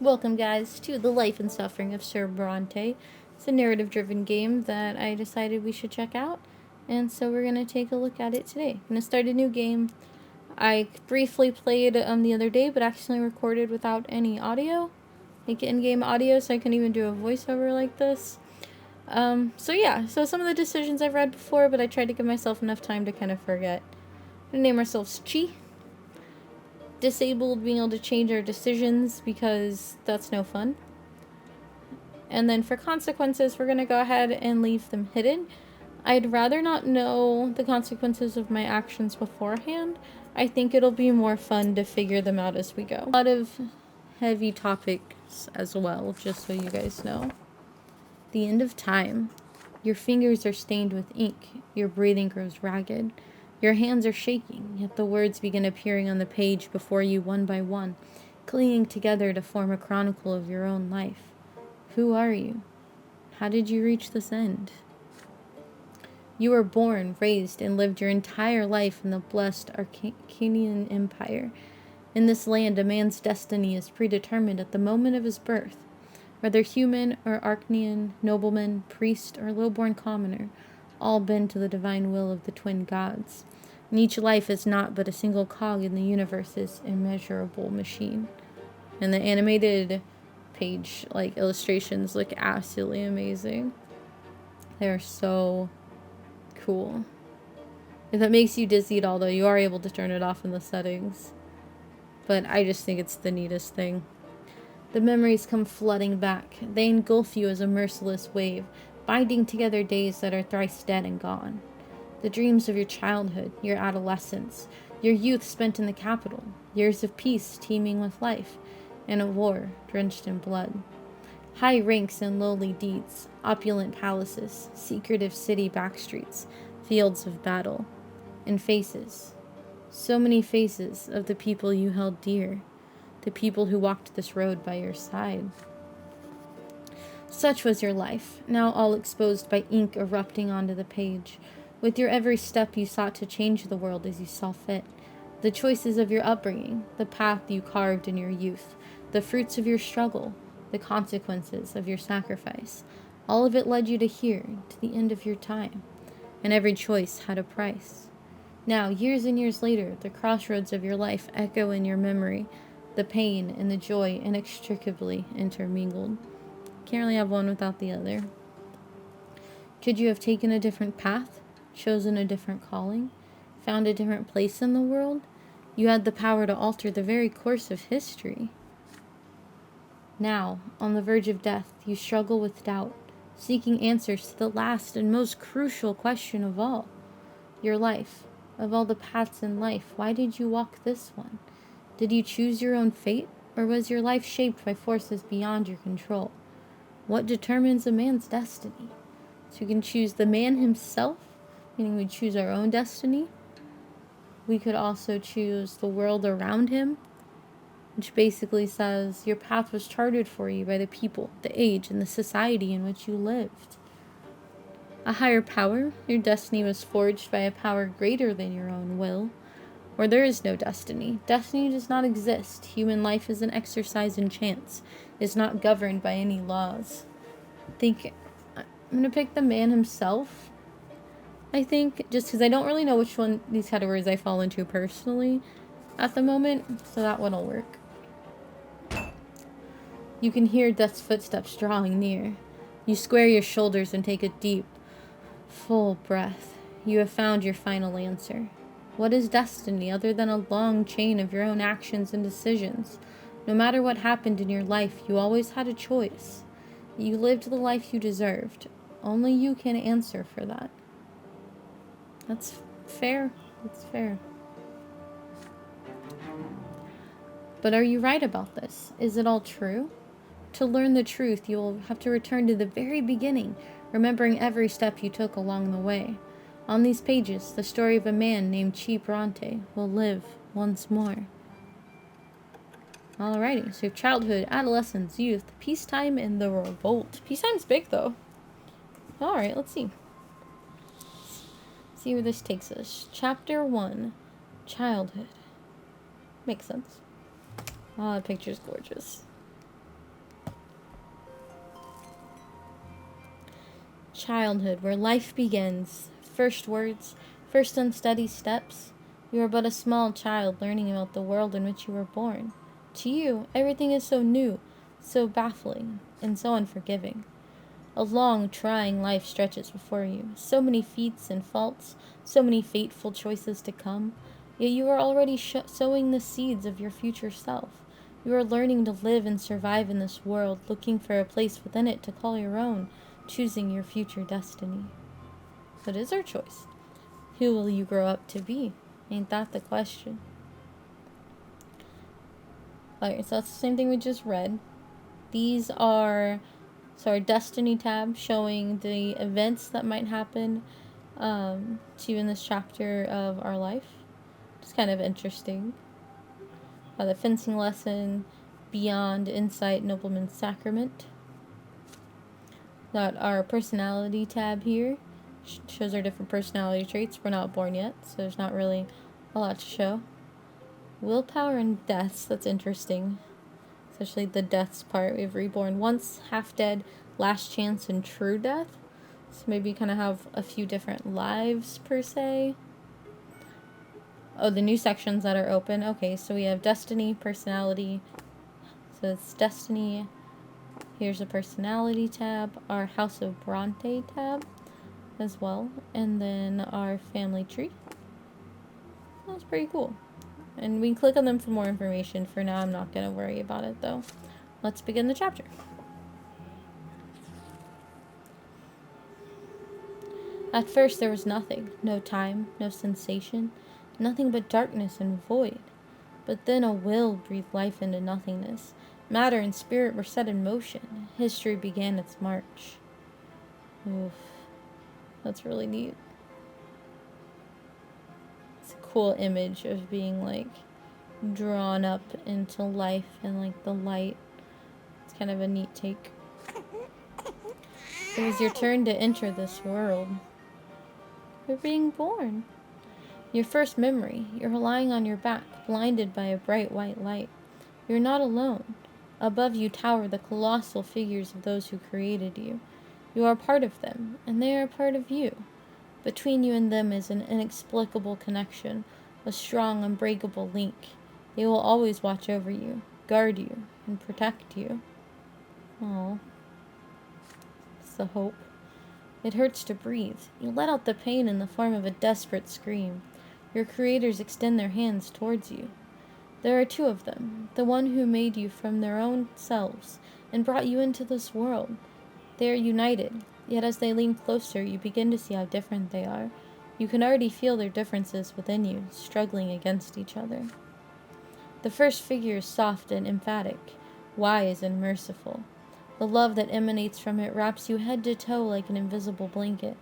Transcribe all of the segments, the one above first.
Welcome, guys, to The Life and Suffering of Sir Bronte. It's a narrative-driven game that I decided we should check out, and so we're going to take a look at it today. I'm going to start a new game. I briefly played the other day, but accidentally recorded without any audio, like in-game audio, so I couldn't even do a voiceover like this. So some of the decisions I've read before, but I tried to give myself enough time to kind of forget. We're going to name ourselves Chi. Disabled being able to change our decisions because that's no fun. And then for consequences, we're going to go ahead and leave them hidden. I'd rather not know the consequences of my actions beforehand. I think it'll be more fun to figure them out as we go. A lot of heavy topics as well, just so you guys know. The end of time. Your fingers are stained with ink. Your breathing grows ragged. Your hands are shaking, yet the words begin appearing on the page before you one by one, clinging together to form a chronicle of your own life. Who are you? How did you reach this end? You were born, raised, and lived your entire life in the blessed Arcanian Empire. In this land, a man's destiny is predetermined at the moment of his birth. Whether human or Arcanian, nobleman, priest, or low-born commoner, all bend to the divine will of the twin gods. And each life is not but a single cog in the universe's immeasurable machine. And the animated page, illustrations look absolutely amazing. They're so cool. If that makes you dizzy at all, though, you are able to turn it off in the settings. But I just think it's the neatest thing. The memories come flooding back. They engulf you as a merciless wave, binding together days that are thrice dead and gone. The dreams of your childhood, your adolescence, your youth spent in the capital, years of peace teeming with life, and a war drenched in blood. High ranks and lowly deeds, opulent palaces, secretive city backstreets, fields of battle, and faces. So many faces of the people you held dear, the people who walked this road by your side. Such was your life, now all exposed by ink erupting onto the page. With your every step you sought to change the world as you saw fit. The choices of your upbringing, the path you carved in your youth, the fruits of your struggle, the consequences of your sacrifice. All of it led you to here, to the end of your time. And every choice had a price. Now, years and years later, the crossroads of your life echo in your memory, the pain and the joy inextricably intermingled. Can't really have one without the other. Could you have taken a different path, chosen a different calling, found a different place in the world? You had the power to alter the very course of history. Now, on the verge of death, you struggle with doubt, seeking answers to the last and most crucial question of all. Your life. Of all the paths in life, why did you walk this one? Did you choose your own fate, or was your life shaped by forces beyond your control? What determines a man's destiny? So we can choose the man himself, meaning we choose our own destiny. We could also choose the world around him, which basically says your path was charted for you by the people, the age, and the society in which you lived. A higher power, your destiny was forged by a power greater than your own will. Or there is no destiny. Destiny does not exist. Human life is an exercise in chance. It is not governed by any laws. I'm going to pick the man himself. I think, just because I don't really know which one these categories I fall into personally at the moment, so that one will work. You can hear death's footsteps drawing near. You square your shoulders and take a deep, full breath. You have found your final answer. What is destiny other than a long chain of your own actions and decisions? No matter what happened in your life, you always had a choice. You lived the life you deserved. Only you can answer for that. That's fair. That's fair. But are you right about this? Is it all true? To learn the truth, you will have to return to the very beginning, remembering every step you took along the way. On these pages, the story of a man named Sir Bronte will live once more. Alrighty, so childhood, adolescence, youth, peacetime, and the revolt. Peacetime's big, though. Alright, let's see. See where this takes us. Chapter 1, Childhood. Makes sense. Oh, the picture's gorgeous. childhood, where life begins. First words, first unsteady steps. You are but a small child learning about the world in which you were born. To you, everything is so new, so baffling, and so unforgiving. A long, trying life stretches before you. So many feats and faults, so many fateful choices to come. Yet you are already sowing the seeds of your future self. You are learning to live and survive in this world, looking for a place within it to call your own, choosing your future destiny. What is our choice? Who will you grow up to be? Ain't that the question? Alright, so that's the same thing we just read. These are our destiny tab showing the events that might happen to you in this chapter of our life. It's kind of interesting. The fencing lesson, beyond insight, nobleman's sacrament. Got our personality tab here. Shows our different personality traits. We're not born yet, so there's not really a lot to show. Willpower and deaths, that's interesting. Especially the deaths part. We have reborn once, half dead, last chance, and true death. So maybe you kind of have a few different lives per se. Oh, the new sections that are open. Okay, so we have destiny, personality. So it's destiny. Here's a personality tab. Our House of Bronte tab as well. And then our family tree. That's pretty cool. And we can click on them for more information. For now, I'm not going to worry about it, though. Let's begin the chapter. At first, there was nothing. No time, no sensation. Nothing but darkness and void. But then a will breathed life into nothingness. Matter and spirit were set in motion. History began its march. Oof. That's really neat. Cool image of being like drawn up into life and like the light. It's kind of a neat take. It was your turn to enter this world. You're being born. Your first memory. You're lying on your back, blinded by a bright white light. You're not alone. Above you tower the colossal figures of those who created you. You are part of them, and they are part of you. Between you and them is an inexplicable connection, a strong, unbreakable link. They will always watch over you, guard you, and protect you. Oh, it's the hope. It hurts to breathe. You let out the pain in the form of a desperate scream. Your creators extend their hands towards you. There are two of them, the one who made you from their own selves and brought you into this world. They are united. Yet as they lean closer, you begin to see how different they are. You can already feel their differences within you, struggling against each other. The first figure is soft and emphatic, wise and merciful. The love that emanates from it wraps you head to toe like an invisible blanket.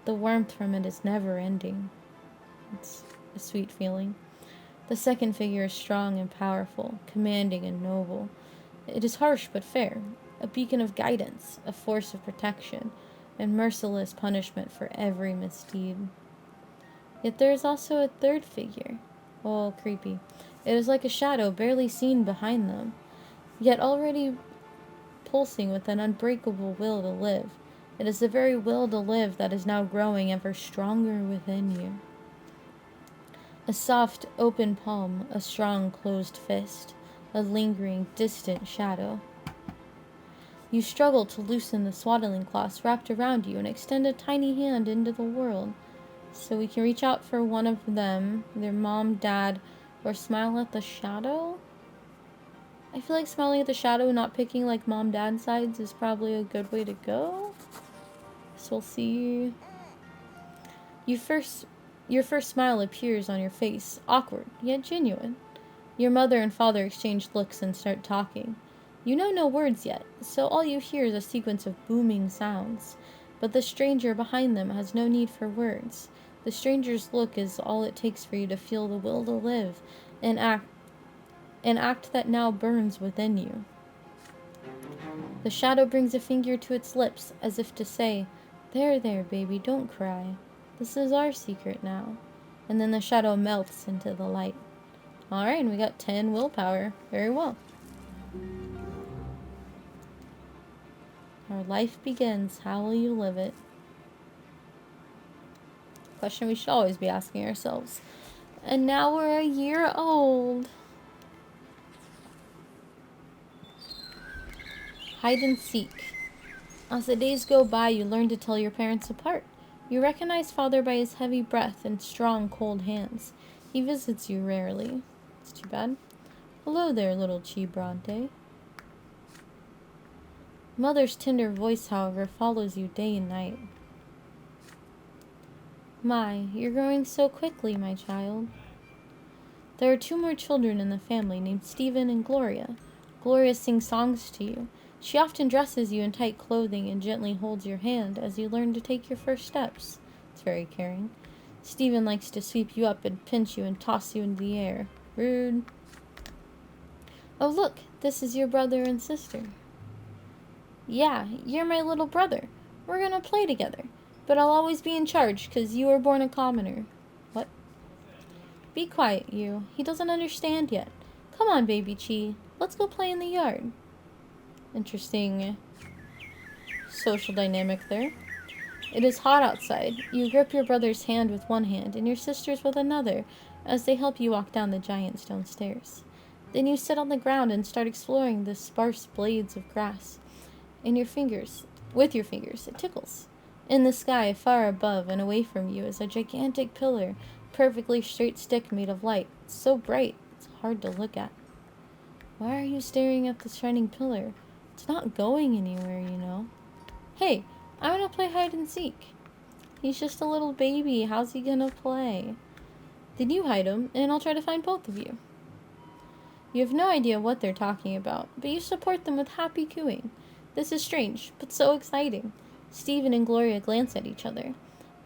The warmth from it is never ending. It's a sweet feeling. The second figure is strong and powerful, commanding and noble. It is harsh but fair. A beacon of guidance, a force of protection, and merciless punishment for every misdeed. Yet there is also a third figure. Oh, creepy. It is like a shadow barely seen behind them, yet already pulsing with an unbreakable will to live. It is the very will to live that is now growing ever stronger within you. A soft, open palm, a strong, closed fist, a lingering, distant shadow. You struggle to loosen the swaddling cloths wrapped around you and extend a tiny hand into the world. So we can reach out for one of them, their mom, dad, or smile at the shadow. I feel like smiling at the shadow and not picking like mom, dad sides is probably a good way to go. So we'll see. Your first smile appears on your face, awkward, yet genuine. Your mother and father exchange looks and start talking. You know no words yet, so all you hear is a sequence of booming sounds. But the stranger behind them has no need for words. The stranger's look is all it takes for you to feel the will to live, an act that now burns within you. The shadow brings a finger to its lips, as if to say, "There, there, baby, don't cry. This is our secret now." And then the shadow melts into the light. Alright, and we got 10 willpower. Very well. Our life begins. How will you live it? question we should always be asking ourselves. And now we're a year old. Hide and seek. As the days go by, you learn to tell your parents apart. You recognize father by his heavy breath and strong, cold hands. He visits you rarely. It's too bad. Hello there, little Sir Bronte. Mother's tender voice, however, follows you day and night. My, you're growing so quickly, my child. There are 2 more children in the family named Stephen and Gloria. Gloria sings songs to you. She often dresses you in tight clothing and gently holds your hand as you learn to take your first steps. It's very caring. Stephen likes to sweep you up and pinch you and toss you into the air. Rude. Oh, look, this is your brother and sister. Yeah, you're my little brother. We're gonna play together. But I'll always be in charge, 'cause you were born a commoner. What? Be quiet, you. He doesn't understand yet. Come on, baby Chi. Let's go play in the yard. Interesting social dynamic there. It is hot outside. You grip your brother's hand with one hand and your sister's with another as they help you walk down the giant stone stairs. Then you sit on the ground and start exploring the sparse blades of grass. With your fingers, it tickles. In the sky, far above and away from you, is a gigantic pillar, perfectly straight stick made of light. It's so bright, it's hard to look at. Why are you staring at this shining pillar? It's not going anywhere, you know. Hey, I want to play hide and seek. He's just a little baby. How's he gonna play? Then you hide him, and I'll try to find both of you. You have no idea what they're talking about, but you support them with happy cooing. This is strange, but so exciting. Stephen and Gloria glance at each other.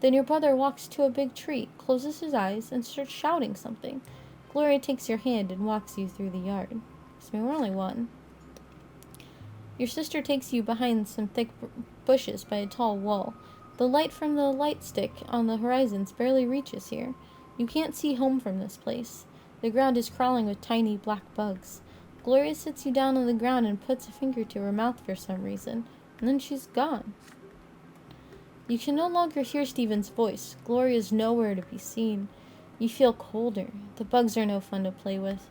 Then your brother walks to a big tree, closes his eyes, and starts shouting something. Gloria takes your hand and walks you through the yard. So we're only 1. Your sister takes you behind some thick bushes by a tall wall. The light from the light stick on the horizons barely reaches here. You can't see home from this place. The ground is crawling with tiny black bugs. Gloria sits you down on the ground and puts a finger to her mouth for some reason, and then she's gone. You can no longer hear Stephen's voice. Gloria's nowhere to be seen. You feel colder. The bugs are no fun to play with.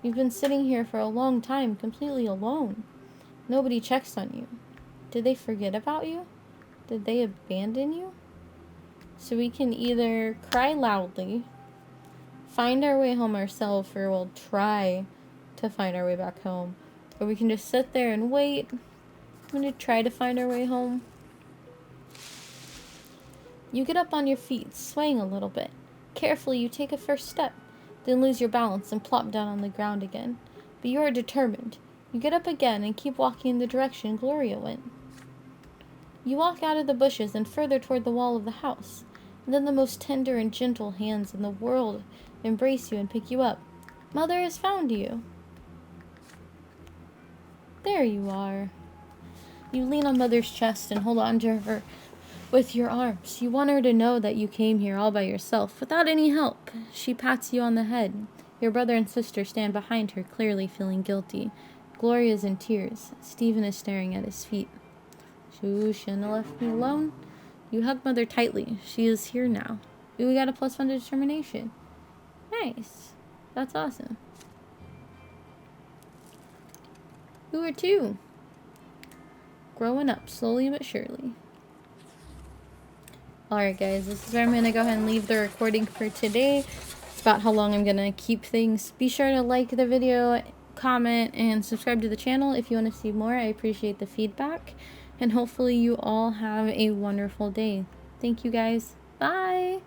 You've been sitting here for a long time, completely alone. Nobody checks on you. Did they forget about you? Did they abandon you? So we can either cry loudly, find our way home ourselves, or we'll try to find our way back home. Or we can just sit there and wait. I'm going to try to find our way home. You get up on your feet, swaying a little bit. Carefully, you take a first step, then lose your balance and plop down on the ground again. But you are determined. You get up again and keep walking in the direction Gloria went. You walk out of the bushes and further toward the wall of the house. And then the most tender and gentle hands in the world embrace you and pick you up. Mother has found you. There you are. You lean on Mother's chest and hold on to her with your arms. You want her to know that you came here all by yourself, without any help. She pats you on the head. Your brother and sister stand behind her, clearly feeling guilty. Gloria is in tears. Stephen is staring at his feet. You shouldn't have left me alone. You hug Mother tightly. She is here now. Ooh, we got a +1 to determination. Nice. That's awesome. Who are 2? Growing up, slowly but surely. Alright guys, this is where I'm going to go ahead and leave the recording for today. It's about how long I'm going to keep things. Be sure to like the video, comment, and subscribe to the channel if you want to see more. I appreciate the feedback. And hopefully you all have a wonderful day. Thank you guys. Bye!